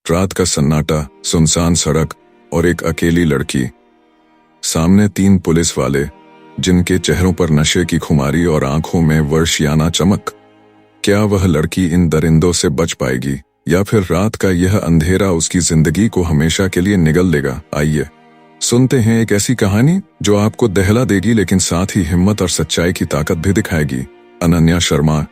रात का सन्नाटा, सुनसान सड़क और एक अकेली लड़की। सामने 3 पुलिस वाले, जिनके चेहरों पर नशे की खुमारी और आंखों में वर्षियाना चमक। क्या वह लड़की इन दरिंदों से बच पाएगी, या फिर रात का यह अंधेरा उसकी जिंदगी को हमेशा के लिए निगल लेगा? आइए सुनते हैं एक ऐसी कहानी जो आपको दहला देगी, लेकिन साथ ही हिम्मत और सच्चाई की ताकत भी दिखाएगी। अनन्या शर्मा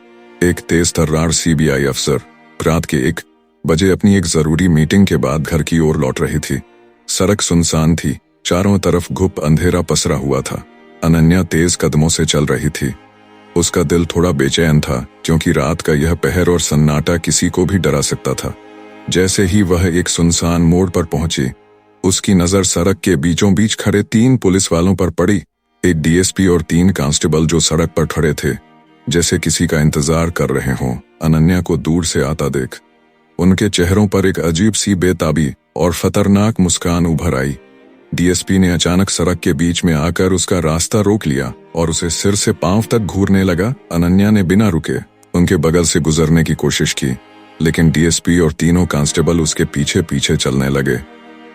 एक तेज तर्रार सीबीआई अफसर रात के 1 बजे अपनी एक जरूरी मीटिंग के बाद घर की ओर लौट रही थी। सड़क सुनसान थी, चारों तरफ घुप अंधेरा पसरा हुआ था। अनन्या तेज कदमों से चल रही थी। उसका दिल थोड़ा बेचैन था, क्योंकि रात का यह पहर और सन्नाटा किसी को भी डरा सकता था। जैसे ही वह एक सुनसान मोड़ पर पहुंची, उसकी नजर सड़क के बीचों बीच खड़े 3 पुलिस वालों पर पड़ी। एक डीएसपी और 3 कांस्टेबल जो सड़क पर खड़े थे, जैसे किसी का इंतजार कर रहे हों। अनन्या को दूर से आता देख उनके चेहरों पर एक अजीब सी बेताबी और खतरनाक मुस्कान उभर आई। डीएसपी ने अचानक सड़क के बीच में आकर उसका रास्ता रोक लिया और उसे सिर से पांव तक घूरने लगा। अनन्या ने बिना रुके उनके बगल से गुजरने की कोशिश की, लेकिन डीएसपी और तीनों कांस्टेबल उसके पीछे पीछे चलने लगे।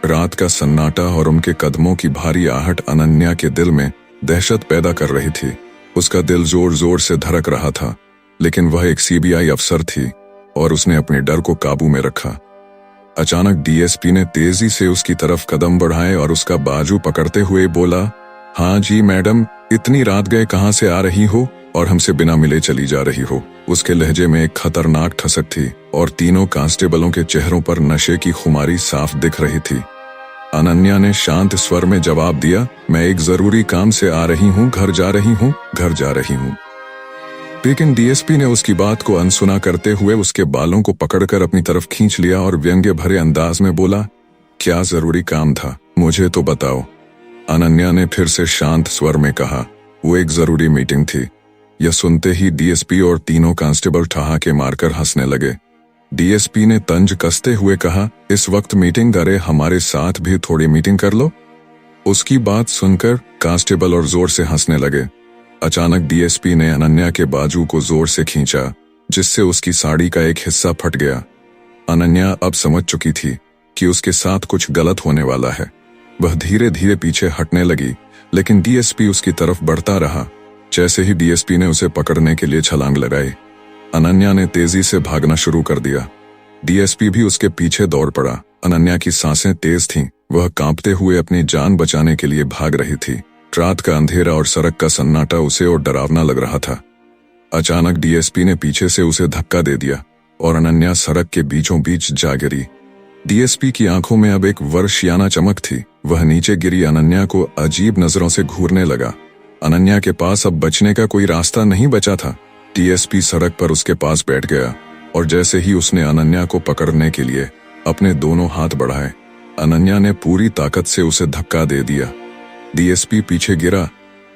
रात का सन्नाटा और उनके कदमों की भारी आहट अनन्या के दिल में दहशत पैदा कर रही थी। उसका दिल जोर जोर से धड़क रहा था, लेकिन वह एक सीबीआई अफसर थी और उसने अपने डर को काबू में रखा। अचानक डीएसपी ने तेजी से उसकी तरफ कदम बढ़ाए और उसका बाजू पकड़ते हुए बोला, हाँ जी मैडम, इतनी रात गए कहाँ से आ रही हो और हमसे बिना मिले चली जा रही हो? उसके लहजे में एक खतरनाक ठसक थी और तीनों कांस्टेबलों के चेहरों पर नशे की खुमारी साफ दिख रही थी। अनन्या ने शांत स्वर में जवाब दिया, मैं एक जरूरी काम से आ रही हूँ, घर जा रही हूँ। लेकिन डीएसपी ने उसकी बात को अनसुना करते हुए उसके बालों को पकड़कर अपनी तरफ खींच लिया और व्यंग्य भरे अंदाज में बोला, क्या जरूरी काम था, मुझे तो बताओ। अनन्या ने फिर से शांत स्वर में कहा, वो एक जरूरी मीटिंग थी। यह सुनते ही डीएसपी और तीनों कांस्टेबल ठहाके मारकर हंसने लगे। डीएसपी ने तंज कसते हुए कहा, इस वक्त मीटिंग? अरे हमारे साथ भी थोड़ी मीटिंग कर लो। उसकी बात सुनकर कांस्टेबल और जोर से हंसने लगे। अचानक डीएसपी ने अनन्या के बाजू को जोर से खींचा, जिससे उसकी साड़ी का एक हिस्सा फट गया। अनन्या अब समझ चुकी थी कि उसके साथ कुछ गलत होने वाला है। वह धीरे धीरे पीछे हटने लगी, लेकिन डीएसपी उसकी तरफ बढ़ता रहा। जैसे ही डीएसपी ने उसे पकड़ने के लिए छलांग लगाई, अनन्या ने तेजी से भागना शुरू कर दिया। डीएसपी भी उसके पीछे दौड़ पड़ा। अनन्या की सांसें तेज थीं, वह कांपते हुए अपनी जान बचाने के लिए भाग रही थी। रात का अंधेरा और सड़क का सन्नाटा उसे और डरावना लग रहा था। अचानक डीएसपी ने पीछे से उसे धक्का दे दिया और अनन्या सड़क के बीचों बीच जा गिरी। डीएसपी की आंखों में अब एक वर्षियाना चमक थी। वह नीचे गिरी अनन्या को अजीब नजरों से घूरने लगा। अनन्या के पास अब बचने का कोई रास्ता नहीं बचा था। डीएसपी सड़क पर उसके पास बैठ गया और जैसे ही उसने अनन्या को पकड़ने के लिए अपने दोनों हाथ बढ़ाए, अनन्या ने पूरी ताकत से उसे धक्का दे दिया। डीएसपी पीछे गिरा,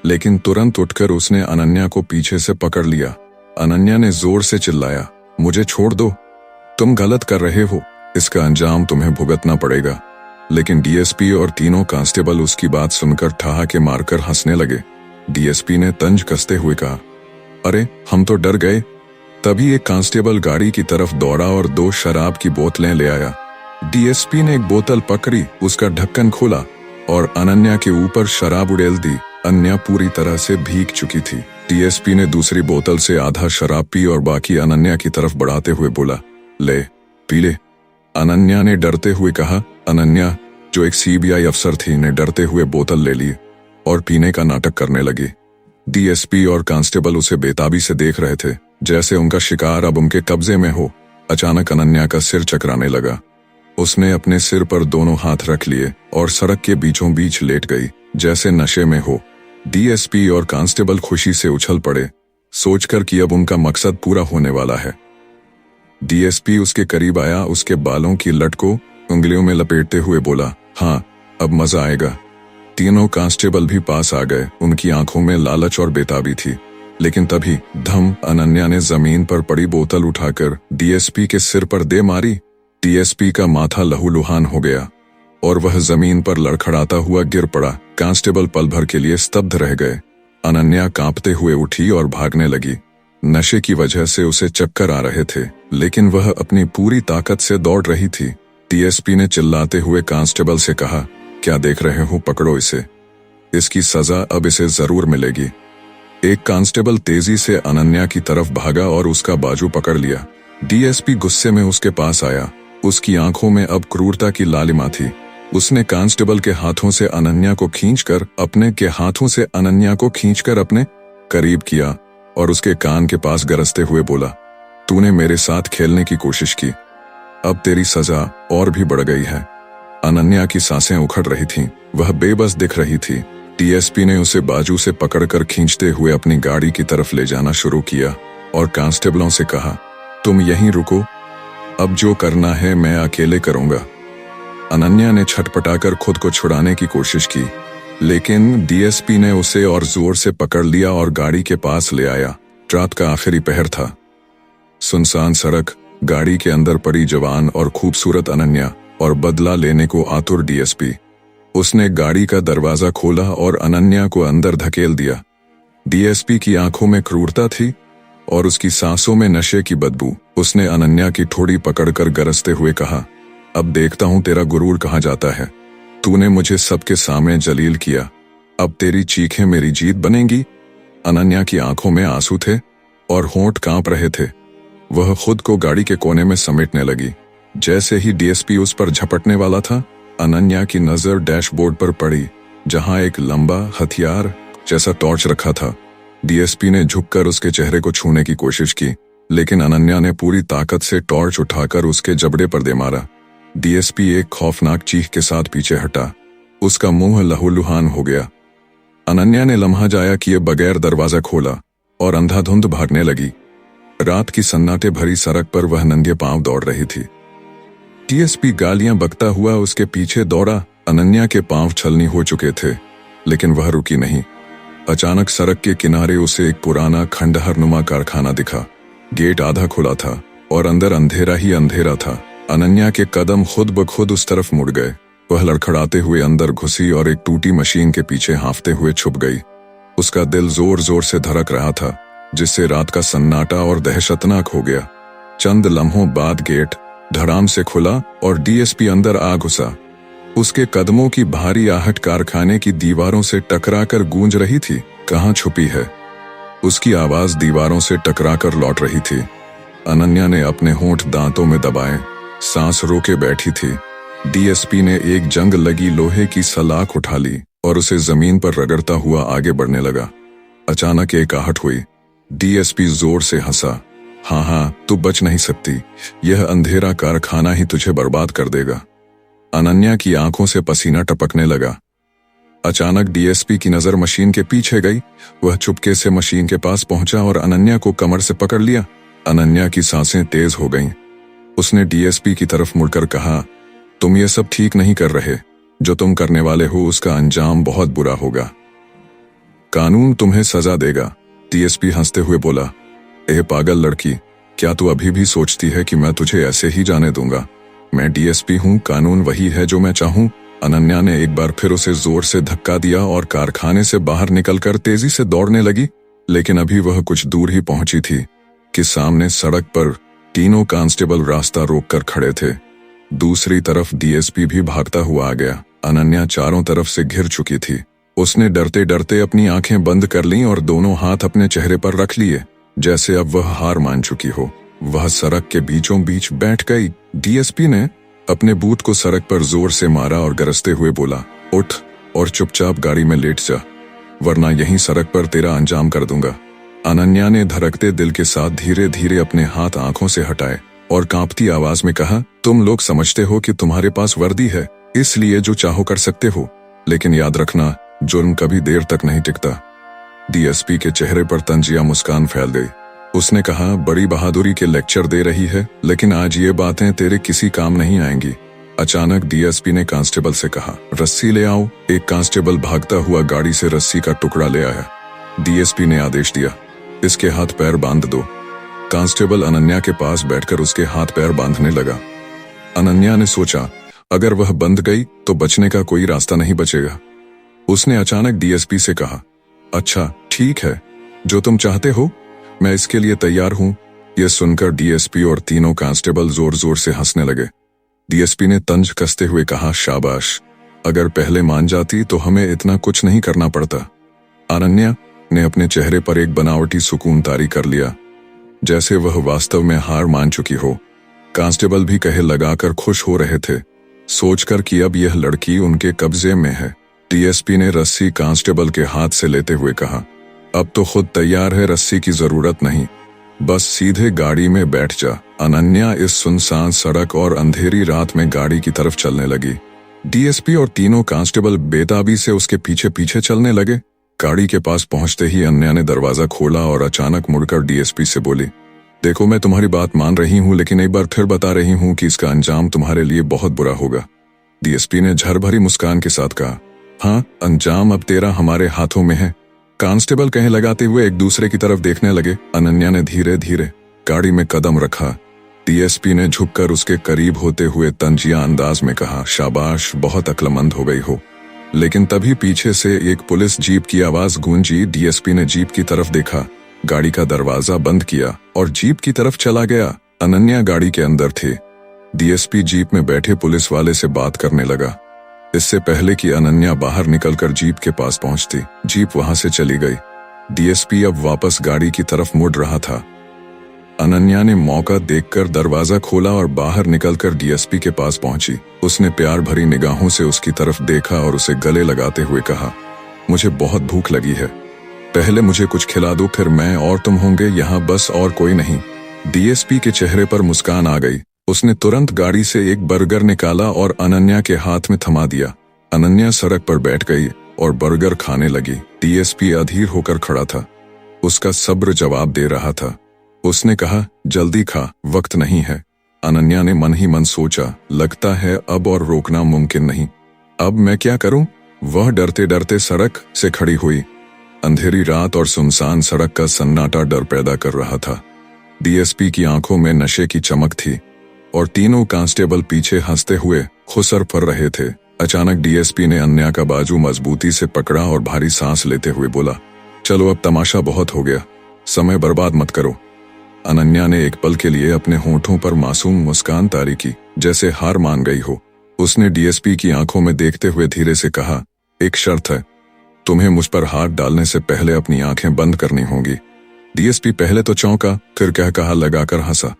लेकिन तुरंत उठकर उसने अनन्या को पीछे से पकड़ लिया। अनन्या ने जोर से चिल्लाया, मुझे छोड़ दो, तुम गलत कर रहे हो, इसका अंजाम तुम्हें भुगतना पड़ेगा। लेकिन डीएसपी और तीनों कांस्टेबल उसकी बात सुनकर ठहाके मारकर हंसने लगे। डीएसपी ने तंज कसते हुए कहा, अरे हम तो डर गए। तभी एक कांस्टेबल गाड़ी की तरफ दौड़ा और 2 शराब की बोतलें ले आया। डीएसपी ने एक बोतल पकड़ी, उसका ढक्कन खोला और अनन्या के ऊपर शराब उड़ेल दी। अनन्या पूरी तरह से भीग चुकी थी। डीएसपी ने दूसरी बोतल से आधा शराब पी और बाकी अनन्या की तरफ बढ़ाते हुए बोला, ले पी ले। अनन्या ने डरते हुए कहा। अनन्या, जो एक सीबीआई अफसर थी, ने डरते हुए बोतल ले ली और पीने का नाटक करने लगी। डीएसपी और कांस्टेबल उसे बेताबी से देख रहे थे, जैसे उनका शिकार अब उनके कब्जे में हो। अचानक अनन्या का सिर चकराने लगा। उसने अपने सिर पर दोनों हाथ रख लिए और सड़क के बीचों बीच लेट गई, जैसे नशे में हो। डीएसपी और कांस्टेबल खुशी से उछल पड़े, सोचकर कि अब उनका मकसद पूरा होने वाला है। डीएसपी उसके करीब आया, उसके बालों की लट को उंगलियों में लपेटते हुए बोला, हाँ अब मजा आएगा। तीनों कांस्टेबल भी पास आ गए। उनकी आंखों में लालच और बेताबी थी। लेकिन तभी धम, अनन्या ने जमीन पर पड़ी बोतल उठाकर डीएसपी के सिर पर दे मारी। डीएसपी का माथा लहूलुहान हो गया और वह जमीन पर लड़खड़ाता हुआ गिर पड़ा। कांस्टेबल पल भर के लिए स्तब्ध रह गए। अनन्या कांपते हुए उठी और भागने लगी। नशे की वजह से उसे चक्कर आ रहे थे, लेकिन वह अपनी पूरी ताकत से दौड़ रही थी। डीएसपी ने चिल्लाते हुए कांस्टेबल से कहा, क्या देख रहे हो, पकड़ो इसे, इसकी सजा अब इसे जरूर मिलेगी। एक कांस्टेबल तेजी से अनन्या की तरफ भागा और उसका बाजू पकड़ लिया। डीएसपी गुस्से में उसके पास आया। उसकी आंखों में अब क्रूरता की लालिमा थी। उसने कांस्टेबल के हाथों से अनन्या को खींचकर अपने करीब किया और उसके कान के पास गरजते हुए बोला, तूने मेरे साथ खेलने की कोशिश की, अब तेरी सजा और भी बढ़ गई है। अनन्या की सांसें उखड़ रही थीं, वह बेबस दिख रही थी। डीएसपी ने उसे बाजू से पकड़कर खींचते हुए अपनी गाड़ी की तरफ ले जाना शुरू किया और कांस्टेबलों से कहा, तुम यहीं रुको, अब जो करना है मैं अकेले करूंगा। अनन्या ने छटपटाकर खुद को छुड़ाने की कोशिश की, लेकिन डीएसपी ने उसे और जोर से पकड़ लिया और गाड़ी के पास ले आया। रात का आखिरी पहर था। सुनसान सड़क, गाड़ी के अंदर पड़ी जवान और खूबसूरत अनन्या और बदला लेने को आतुर डीएसपी। उसने गाड़ी का दरवाजा खोला और अनन्या को अंदर धकेल दिया। डीएसपी की आंखों में क्रूरता थी और उसकी सांसों में नशे की बदबू। उसने अनन्या की ठोड़ी पकड़कर गरजते हुए कहा, अब देखता हूं तेरा गुरूर कहां जाता है। तूने मुझे सबके सामने जलील किया, अब तेरी चीखें मेरी जीत बनेंगी। अनन्या की आंखों में आंसू थे और होंठ कांप रहे थे। वह खुद को गाड़ी के कोने में समेटने लगी। जैसे ही डीएसपी उस पर झपटने वाला था, अनन्या की नजर डैशबोर्ड पर पड़ी, जहां एक लंबा हथियार जैसा टॉर्च रखा था। डीएसपी ने झुककर उसके चेहरे को छूने की कोशिश की, लेकिन अनन्या ने पूरी ताकत से टॉर्च उठाकर उसके जबड़े पर दे मारा। डीएसपी एक खौफनाक चीख के साथ पीछे हटा। उसका मुंह लहूलुहान हो गया। अनन्या ने लम्हा जाया किए बगैर दरवाजा खोला और अंधाधुंध भागने लगी। रात की सन्नाटे भरी सड़क पर वह नंगे पांव दौड़ रही थी। डीएसपी गालियां बकता हुआ उसके पीछे दौड़ा। अनन्या के पांव छलनी हो चुके थे, लेकिन वह रुकी नहीं। अचानक सड़क के किनारे उसे एक पुराना खंडहरनुमा कारखाना दिखा। गेट आधा खुला था और अंदर अंधेरा ही अंधेरा था। अनन्या के कदम खुद ब खुद उस तरफ मुड़ गए। वह लड़खड़ाते हुए अंदर घुसी और एक टूटी मशीन के पीछे हांफते हुए छुप गई। उसका दिल जोर जोर से धड़क रहा था, जिससे रात का सन्नाटा और दहशतनाक हो गया। चंद लम्हों बाद गेट धड़ाम से खुला और डीएसपी अंदर आ घुसा। उसके कदमों की भारी आहट कारखाने की दीवारों से टकराकर गूंज रही थी। कहाँ छुपी है? उसकी आवाज दीवारों से टकराकर लौट रही थी। अनन्या ने अपने होंठ दांतों में दबाए, सांस रोके बैठी थी। डीएसपी ने एक जंग लगी लोहे की सलाख उठा ली और उसे जमीन पर रगड़ता हुआ आगे बढ़ने लगा। अचानक एक आहट हुई। डीएसपी जोर से हंसा। हाँ, तू बच नहीं सकती, यह अंधेरा कारखाना ही तुझे बर्बाद कर देगा। अनन्या की आंखों से पसीना टपकने लगा। अचानक डीएसपी की नजर मशीन के पीछे गई। वह चुपके से मशीन के पास पहुंचा और अनन्या को कमर से पकड़ लिया। अनन्या की सांसें तेज हो गईं। उसने डीएसपी की तरफ मुड़कर कहा, तुम ये सब ठीक नहीं कर रहे। जो तुम करने वाले हो उसका अंजाम बहुत बुरा होगा। कानून तुम्हें सजा देगा। डीएसपी हंसते हुए बोला, ए पागल लड़की, क्या तू अभी भी सोचती है कि मैं तुझे ऐसे ही जाने दूंगा? मैं डीएसपी हूं, कानून वही है जो मैं चाहूं। अनन्या ने एक बार फिर उसे जोर से धक्का दिया और कारखाने से बाहर निकलकर तेजी से दौड़ने लगी। लेकिन अभी वह कुछ दूर ही पहुंची थी कि सामने सड़क पर तीनों कांस्टेबल रास्ता रोककर खड़े थे। दूसरी तरफ डीएसपी भी भागता हुआ आ गया। अनन्या चारों तरफ से घिर चुकी थी। उसने डरते डरते अपनी आंखें बंद कर लीं और दोनों हाथ अपने चेहरे पर रख लिए, जैसे अब वह हार मान चुकी हो। वह सड़क के बीचों बीच बैठ गई। डीएसपी ने अपने बूट को सड़क पर जोर से मारा और गरजते हुए बोला, उठ और चुपचाप गाड़ी में लेट जा, वरना यहीं सड़क पर तेरा अंजाम कर दूंगा। अनन्या ने धड़कते दिल के साथ धीरे धीरे अपने हाथ आंखों से हटाए और कांपती आवाज में कहा, तुम लोग समझते हो कि तुम्हारे पास वर्दी है, इसलिए जो चाहो कर सकते हो, लेकिन याद रखना, जुर्म कभी देर तक नहीं टिकता। डीएसपी के चेहरे पर तंजिया मुस्कान फैल गई। उसने कहा, बड़ी बहादुरी के लेक्चर दे रही है, लेकिन आज ये बातें तेरे किसी काम नहीं आएंगी। अचानक डीएसपी ने कांस्टेबल से कहा, रस्सी ले आओ। एक कांस्टेबल भागता हुआ गाड़ी से रस्सी का टुकड़ा ले आया। डीएसपी ने आदेश दिया, इसके हाथ पैर बांध दो। कांस्टेबल अनन्या के पास बैठकर उसके हाथ पैर बांधने लगा। अनन्या ने सोचा, अगर वह बंध गई तो बचने का कोई रास्ता नहीं बचेगा। उसने अचानक डीएसपी से कहा, अच्छा ठीक है, जो तुम चाहते हो मैं इसके लिए तैयार हूं। यह सुनकर डीएसपी और तीनों कांस्टेबल जोर जोर से हंसने लगे। डीएसपी ने तंज कसते हुए कहा, शाबाश, अगर पहले मान जाती तो हमें इतना कुछ नहीं करना पड़ता। अनन्या ने अपने चेहरे पर एक बनावटी सुकून तारी कर लिया, जैसे वह वास्तव में हार मान चुकी हो। कांस्टेबल भी कहे लगाकर खुश हो रहे थे, सोचकर कि अब यह लड़की उनके कब्जे में है। डीएसपी ने रस्सी कांस्टेबल के हाथ से लेते हुए कहा, अब तो खुद तैयार है, रस्सी की जरूरत नहीं, बस सीधे गाड़ी में बैठ जा। अनन्या इस सुनसान सड़क और अंधेरी रात में गाड़ी की तरफ चलने लगी। डीएसपी और तीनों कांस्टेबल बेताबी से उसके पीछे पीछे चलने लगे। गाड़ी के पास पहुंचते ही अनन्या ने दरवाजा खोला और अचानक मुड़कर डीएसपी से बोली, देखो, मैं तुम्हारी बात मान रही हूं, लेकिन एक बार फिर बता रही हूं कि इसका अंजाम तुम्हारे लिए बहुत बुरा होगा। डीएसपी ने झरभरी मुस्कान के साथ कहा, हाँ, अंजाम अब तेरा हमारे हाथों में है। कांस्टेबल कहे लगाते हुए एक दूसरे की तरफ देखने लगे। अनन्या ने धीरे धीरे गाड़ी में कदम रखा। डीएसपी ने झुककर उसके करीब होते हुए तंजिया अंदाज में कहा, शाबाश, बहुत अक्लमंद हो गई हो। लेकिन तभी पीछे से एक पुलिस जीप की आवाज गूंजी। डीएसपी ने जीप की तरफ देखा, गाड़ी का दरवाजा बंद किया और जीप की तरफ चला गया। अनन्या गाड़ी के अंदर थी। डीएसपी जीप में बैठे पुलिस वाले से बात करने लगा। इससे पहले कि अनन्या बाहर निकलकर जीप के पास पहुंचती, जीप वहां से चली गई। डीएसपी अब वापस गाड़ी की तरफ मुड़ रहा था। अनन्या ने मौका देखकर दरवाजा खोला और बाहर निकलकर डीएसपी के पास पहुंची। उसने प्यार भरी निगाहों से उसकी तरफ देखा और उसे गले लगाते हुए कहा, मुझे बहुत भूख लगी है, पहले मुझे कुछ खिला दो, फिर मैं और तुम होंगे यहाँ, बस और कोई नहीं। डीएसपी के चेहरे पर मुस्कान आ गई। उसने तुरंत गाड़ी से एक बर्गर निकाला और अनन्या के हाथ में थमा दिया। अनन्या सड़क पर बैठ गई और बर्गर खाने लगी। डीएसपी अधीर होकर खड़ा था, उसका सब्र जवाब दे रहा था। उसने कहा, जल्दी खा, वक्त नहीं है। अनन्या ने मन ही मन सोचा, लगता है अब और रोकना मुमकिन नहीं। अब मैं क्या करूं? वह डरते डरते सड़क से खड़ी हुई। अंधेरी रात और सुनसान सड़क का सन्नाटा डर पैदा कर रहा था। डीएसपी की आंखों में नशे की चमक थी और तीनों कांस्टेबल पीछे हंसते हुए खुसर फर रहे थे। अचानक डीएसपी ने अनन्या का बाजू मजबूती से पकड़ा और भारी सांस लेते हुए बोला, चलो, अब तमाशा बहुत हो गया, समय बर्बाद मत करो। अनन्या ने एक पल के लिए अपने होठों पर मासूम मुस्कान तारी की, जैसे हार मान गई हो। उसने डीएसपी की आंखों में देखते हुए धीरे से कहा, एक शर्त है, तुम्हें मुझ पर हाथ डालने से पहले अपनी आंखें बंद करनी होंगी। डीएसपी पहले तो चौंका, फिर क्या कहा लगाकर हंसा,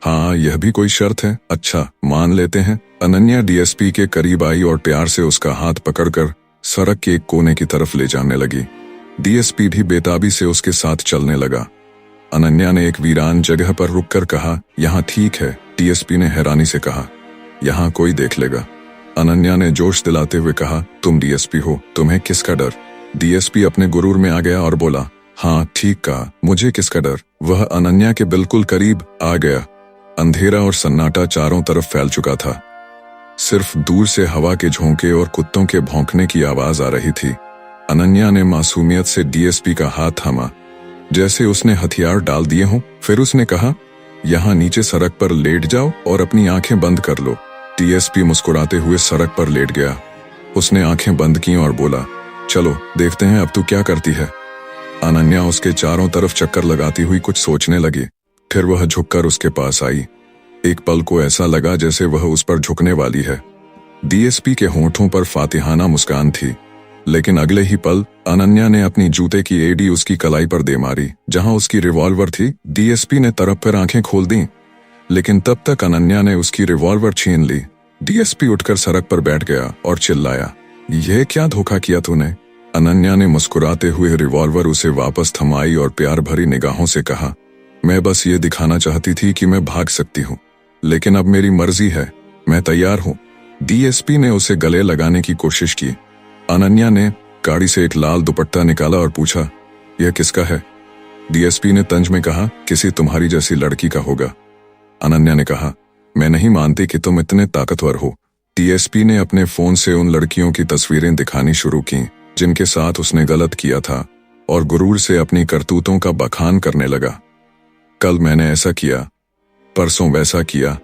हाँ, यह भी कोई शर्त है, अच्छा, मान लेते हैं। अनन्या डीएसपी के करीब आई और प्यार से उसका हाथ पकड़कर सड़क के एक कोने की तरफ ले जाने लगी। डीएसपी भी बेताबी से उसके साथ चलने लगा। अनन्या ने एक वीरान जगह पर रुककर कहा, यहाँ ठीक है। डीएसपी ने हैरानी से कहा, यहाँ कोई देख लेगा। अनन्या ने जोश दिलाते हुए कहा, तुम डीएसपी हो, तुम्हें किसका डर? डीएसपी अपने गुरूर में आ गया और बोला, हाँ, ठीक कहा, मुझे किसका डर। वह अनन्या के बिल्कुल करीब आ गया। अंधेरा और सन्नाटा चारों तरफ फैल चुका था। सिर्फ दूर से हवा के झोंके और कुत्तों के भौंकने की आवाज आ रही थी। अनन्या ने मासूमियत से डीएसपी का हाथ थामा, जैसे उसने हथियार डाल दिए हों। फिर उसने कहा, यहाँ नीचे सड़क पर लेट जाओ और अपनी आंखें बंद कर लो। डीएसपी मुस्कुराते हुए सड़क पर लेट गया। उसने आंखें बंद की और बोला, चलो देखते हैं अब तू क्या करती है। अनन्या उसके चारों तरफ चक्कर लगाती हुई कुछ सोचने लगी। फिर वह झुककर उसके पास आई। एक पल को ऐसा लगा जैसे वह उस पर झुकने वाली है। डीएसपी के होंठों पर फातिहाना मुस्कान थी, लेकिन अगले ही पल अनन्या ने अपनी जूते की एड़ी उसकी कलाई पर दे मारी, जहां उसकी रिवॉल्वर थी। डीएसपी ने तरफ पर आंखें खोल दी, लेकिन तब तक अनन्या ने उसकी रिवॉल्वर छीन ली। डीएसपी उठकर सड़क पर बैठ गया और चिल्लाया, यह क्या धोखा किया तूने? अनन्या ने मुस्कुराते हुए रिवॉल्वर उसे वापस थमाई और प्यार भरी निगाहों से कहा, मैं बस ये दिखाना चाहती थी कि मैं भाग सकती हूँ, लेकिन अब मेरी मर्जी है, मैं तैयार हूँ। डीएसपी ने उसे गले लगाने की कोशिश की। अनन्या ने गाड़ी से एक लाल दुपट्टा निकाला और पूछा, यह किसका है? डीएसपी ने तंज में कहा, किसी तुम्हारी जैसी लड़की का होगा। अनन्या ने कहा, मैं नहीं मानती कि तुम इतने ताकतवर हो। डीएसपी ने अपने फोन से उन लड़कियों की तस्वीरें दिखानी शुरू की जिनके साथ उसने गलत किया था, और गुरूर से अपनी करतूतों का बखान करने लगा। कल मैंने ऐसा किया, परसों वैसा किया,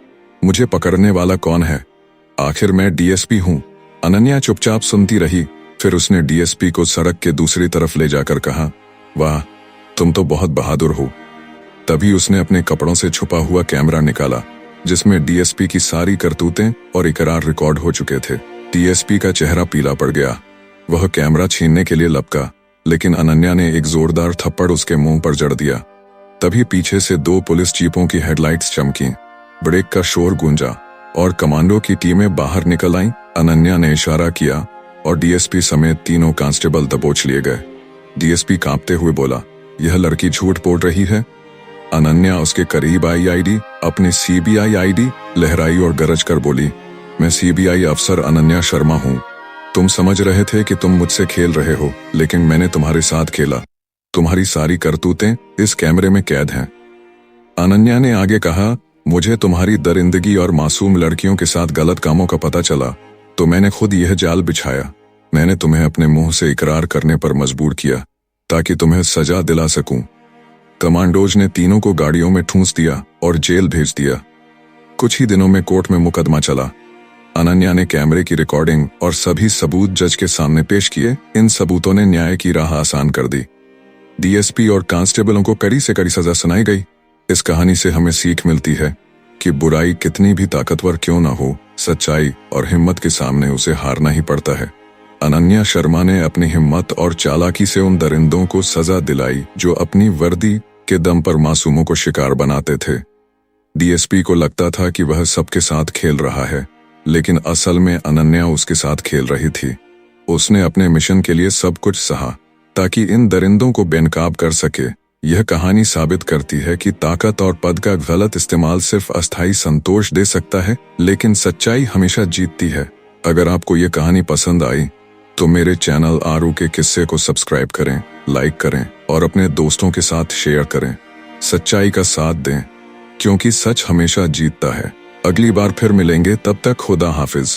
मुझे पकड़ने वाला कौन है? आखिर मैं डीएसपी हूं। अनन्या चुपचाप सुनती रही। फिर उसने डीएसपी को सड़क के दूसरी तरफ ले जाकर कहा, वाह, तुम तो बहुत बहादुर हो। तभी उसने अपने कपड़ों से छुपा हुआ कैमरा निकाला जिसमें डीएसपी की सारी करतूतें और इकरार रिकॉर्ड हो चुके थे। डीएसपी का चेहरा पीला पड़ गया। वह कैमरा छीनने के लिए लपका, लेकिन अनन्या ने एक जोरदार थप्पड़ उसके मुंह पर जड़ दिया। तभी पीछे से 2 पुलिस जीपों की हेडलाइट्स चमकी, ब्रेक का शोर गूंजा और कमांडो की टीमें बाहर निकल आईं। अनन्या ने इशारा किया और डीएसपी समेत तीनों कांस्टेबल दबोच लिए गए। डीएसपी कांपते हुए बोला, यह लड़की झूठ बोल रही है। अनन्या उसके करीब आई आईडी अपनी सीबीआई आईडी लहराई और गरज कर बोली, मैं सीबीआई अफसर अनन्या शर्मा हूं। तुम समझ रहे थे कि तुम मुझसे खेल रहे हो, लेकिन मैंने तुम्हारे साथ खेला। तुम्हारी सारी करतूतें इस कैमरे में कैद हैं। अनन्या ने आगे कहा, मुझे तुम्हारी दरिंदगी और मासूम लड़कियों के साथ गलत कामों का पता चला तो मैंने खुद यह जाल बिछाया। मैंने तुम्हें अपने मुंह से इकरार करने पर मजबूर किया ताकि तुम्हें सजा दिला सकूं। कमांडोज ने तीनों को गाड़ियों में ठूंस दिया और जेल भेज दिया। कुछ ही दिनों में कोर्ट में मुकदमा चला। अनन्या ने कैमरे की रिकॉर्डिंग और सभी सबूत जज के सामने पेश किए। इन सबूतों ने न्याय की राह आसान कर दी। डीएसपी और कांस्टेबलों को कड़ी से कड़ी सजा सुनाई गई। इस कहानी से हमें सीख मिलती है कि बुराई कितनी भी ताकतवर क्यों ना हो, सच्चाई और हिम्मत के सामने उसे हारना ही पड़ता है। अनन्या शर्मा ने अपनी हिम्मत और चालाकी से उन दरिंदों को सजा दिलाई जो अपनी वर्दी के दम पर मासूमों को शिकार बनाते थे। डीएसपी को लगता था कि वह सबके साथ खेल रहा है, लेकिन असल में अनन्या उसके साथ खेल रही थी। उसने अपने मिशन के लिए सब कुछ सहा ताकि इन दरिंदों को बेनकाब कर सके। यह कहानी साबित करती है कि ताकत और पद का गलत इस्तेमाल सिर्फ अस्थायी संतोष दे सकता है, लेकिन सच्चाई हमेशा जीतती है। अगर आपको यह कहानी पसंद आई तो मेरे चैनल आरू के किस्से को सब्सक्राइब करें, लाइक करें और अपने दोस्तों के साथ शेयर करें। सच्चाई का साथ दें, क्योंकि सच हमेशा जीतता है। अगली बार फिर मिलेंगे, तब तक खुदा हाफिज।